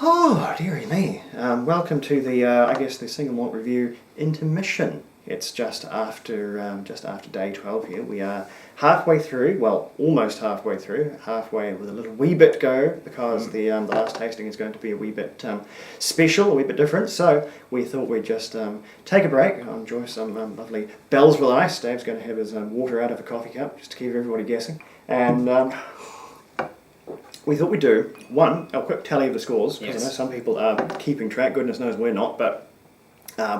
Oh, dearie me. Welcome to the, I guess, the Single Malt Review intermission. It's just after day 12 here. We are halfway through, well, almost halfway through, halfway with a little wee bit go, because the last tasting is going to be a wee bit special, a wee bit different. So we thought we'd just take a break, enjoy some lovely bells with ice. Dave's going to have his water out of a coffee cup, just to keep everybody guessing. And we thought we'd do, one, a quick tally of the scores, because I know some people are keeping track, goodness knows we're not, but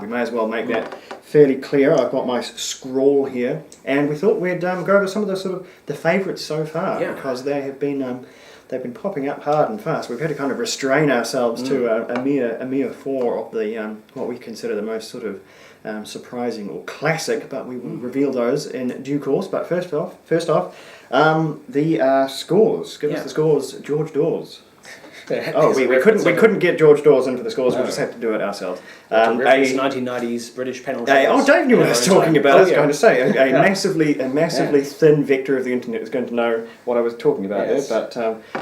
we may as well make that fairly clear. I've got my scroll here, and we thought we'd go over some of the favourites so far, because they have been they've been popping up hard and fast. We've had to kind of restrain ourselves to a mere four of the what we consider the most surprising or classic, but we will reveal those in due course. But first off, the scores. Give us the scores, George Dawes. We couldn't get George Dawes into the scores. We just had to do it ourselves. A 1990s British panel. Dave knew what I was talking about. I was going to say a massively thin vector of the internet is going to know what I was talking about there, but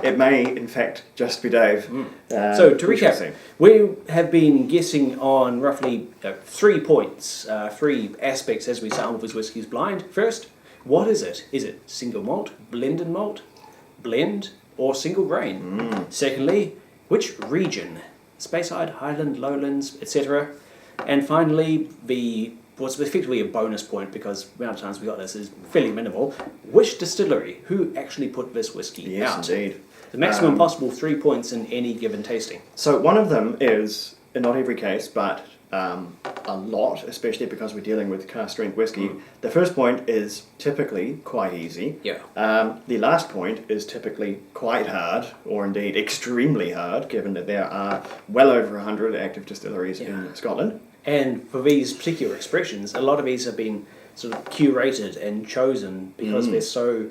it may in fact just be Dave. So to recap, we have been guessing on roughly 3 points, 3 aspects as we sample his whiskies blind. First, what is it? Is it single malt, blended malt, blend, or single grain? Secondly, which region? Speyside, Highland, Lowlands, etc. And finally, what's effectively a bonus point, because the amount of times we got this is fairly minimal. Which distillery? Who actually put this whiskey out? Yes, indeed. The maximum possible 3 points in any given tasting. So one of them is, in not every case, but a lot, especially because we're dealing with cask strength whiskey. The first point is typically quite easy. The last point is typically quite hard, or indeed extremely hard, given that there are well over 100 active distilleries in Scotland. And for these particular expressions, a lot of these have been sort of curated and chosen because they're so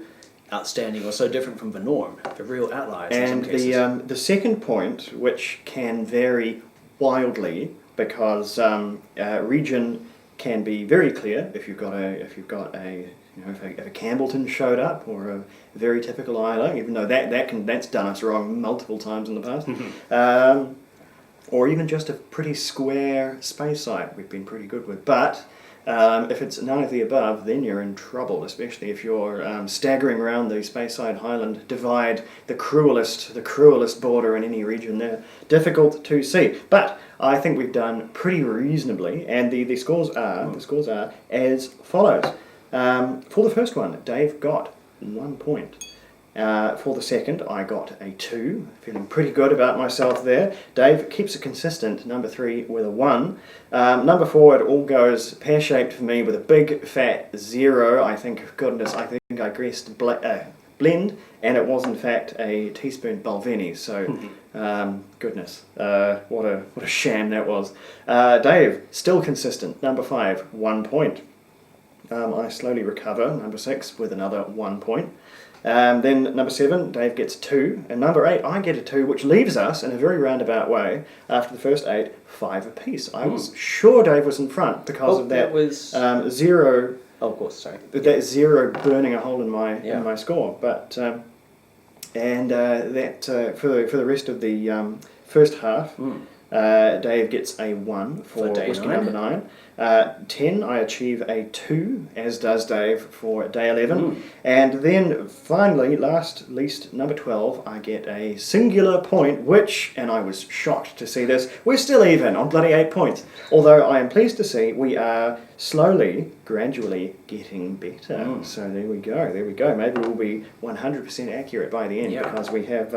outstanding or so different from the norm. They're real outliers in some cases. The second point, which can vary wildly, because region can be very clear if you've got a if a Campbellton showed up, or a very typical Islay, even though that's done us wrong multiple times in the past, or even just a pretty square Speyside we've been pretty good with. But if it's none of the above, then you're in trouble, especially if you're staggering around the Speyside Highland divide, the cruelest border in any region there. Difficult to see, but I think we've done pretty reasonably, and the scores are as follows. For the first one, Dave got 1 point. For the second, I got a 2. Feeling pretty good about myself there. Dave keeps it consistent, number 3 with a 1. Number 4, it all goes pear-shaped for me with a big fat 0. I think I guessed blend, and it was in fact a teaspoon Balvenie. So, goodness, what a sham that was. Dave, still consistent, number 5, 1 point. I slowly recover, number 6, with another 1 point. Then number 7, Dave gets 2, and number 8, I get a 2, which leaves us, in a very roundabout way, after the first 8, 5 apiece. I was sure Dave was in front because of that zero. Oh, of course, sorry. That 0 burning a hole in my score, but for the rest of the first half, Dave gets a 1 for whiskey number 9. 10, I achieve a 2, as does Dave for day 11. And then finally, least, number 12, I get a singular point, which, and I was shocked to see this, we're still even on bloody 8 points. Although I am pleased to see we are slowly, gradually getting better. So there we go. Maybe we'll be 100% accurate by the end, because we have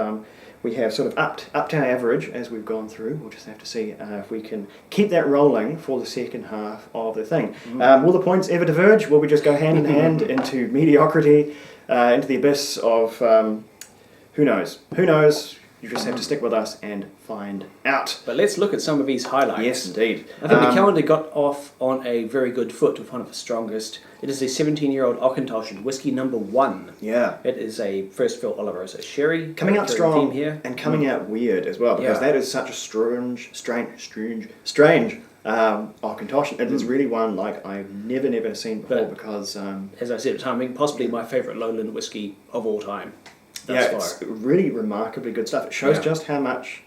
sort of upped our average as we've gone through. We'll just have to see if we can keep that rolling for the second half of the thing. Will the points ever diverge? Will we just go hand in hand into mediocrity, into the abyss of who knows? Who knows? You just have to stick with us and find out. But let's look at some of these highlights. Yes, indeed. I think the calendar got off on a very good foot with one of the strongest. It is a 17-year-old Auchentoshan, whiskey number 1. Yeah. It is a first fill Oloroso sherry. Coming out strong here. And coming out weird as well, because that is such a strange Auchentoshan. It is really one like I've never seen before, because as I said at the time, possibly my favourite lowland whiskey of all time. It's really remarkably good stuff. It shows just how much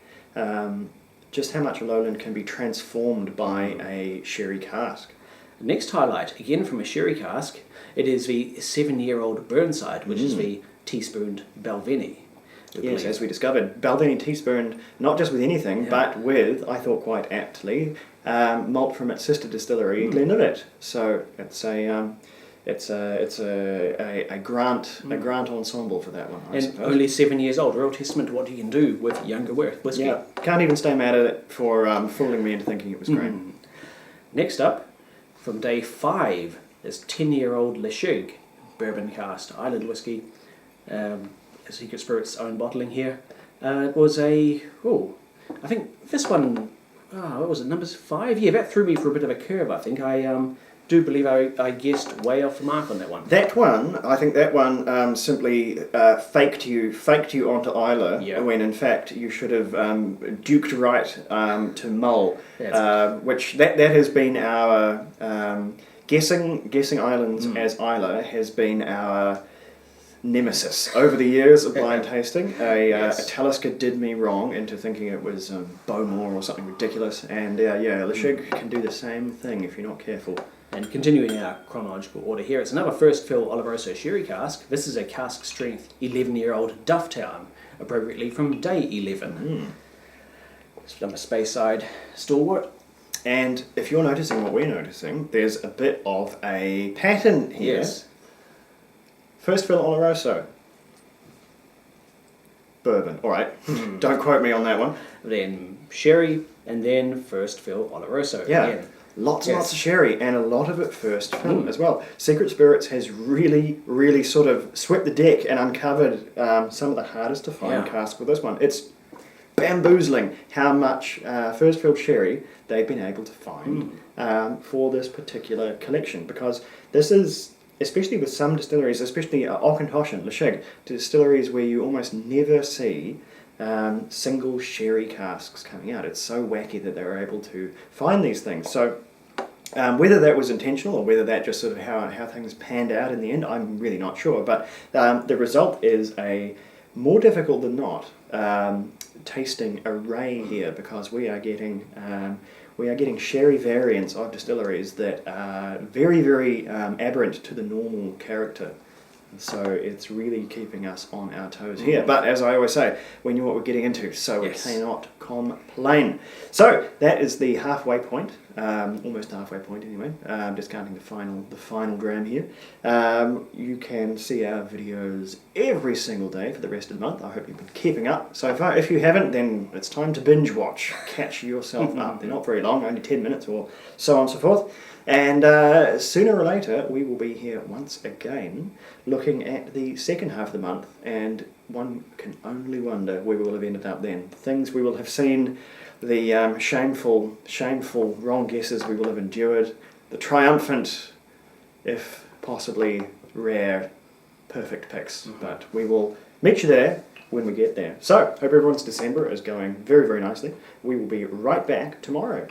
just how much a lowland can be transformed by a sherry cask. Next highlight, again from a sherry cask, it is the 7-year-old Burnside, which is the teaspooned Balvenie. Yes, as we discovered, Balvenie teaspooned not just with anything, but with, I thought quite aptly, malt from its sister distillery, Glenlivet. So it's a grant ensemble for that one. I suppose. Only 7 years old, real testament to what you can do with younger whiskey. Yeah, can't even stay mad at it for fooling me into thinking it was great. Next up, from day 5, is 10-year-old Leshig bourbon cask island whiskey. Secret Spirit's own bottling here. It was I think this one, what was it, number 5? Yeah, that threw me for a bit of a curve, I think. I do believe I guessed way off the mark on that one. I think that one simply faked you onto Isla, when in fact you should have duked right to Mull, which that has been our guessing islands as Isla has been our nemesis over the years of blind tasting. A Talisker did me wrong into thinking it was Bowmore or something ridiculous, and Leshig can do the same thing if you're not careful. And continuing our chronological order here, it's another first fill Oloroso sherry cask. This is a cask strength 11-year-old Dufftown, appropriately from day 11. It's from a Speyside stalwart. And if you're noticing what we're noticing, there's a bit of a pattern here. Yes. First fill Oloroso. Bourbon. All right. Don't quote me on that one. Then sherry, and then first fill Oloroso. Yeah. Again. Lots and lots of sherry, and a lot of it first fill as well. Secret Spirits has really, really sort of swept the deck and uncovered some of the hardest to find casks with this one. It's bamboozling how much first filled sherry they've been able to find for this particular collection, because this is, especially with some distilleries, especially Auchentoshan, Leshig, distilleries where you almost never see single sherry casks coming out. It's so wacky that they were able to find these things. So whether that was intentional or whether that just sort of how things panned out in the end, I'm really not sure. But the result is a more difficult than not tasting array here, because we are getting sherry variants of distilleries that are very, very aberrant to the normal character. So it's really keeping us on our toes here. But as I always say, we knew what we're getting into, so we cannot complain. So that is the halfway point, almost halfway point anyway, discounting the final dram here. You can see our videos every single day for the rest of the month. I hope you've been keeping up so far. If you haven't, then it's time to binge watch. Catch yourself up. They're not very long, only 10 minutes or so on and so forth. And sooner or later, we will be here once again, looking at the second half of the month, and one can only wonder where we will have ended up then. Things we will have seen, the shameful wrong guesses we will have endured, the triumphant, if possibly rare, perfect picks. But we will meet you there when we get there. So, hope everyone's December is going very, very nicely. We will be right back tomorrow.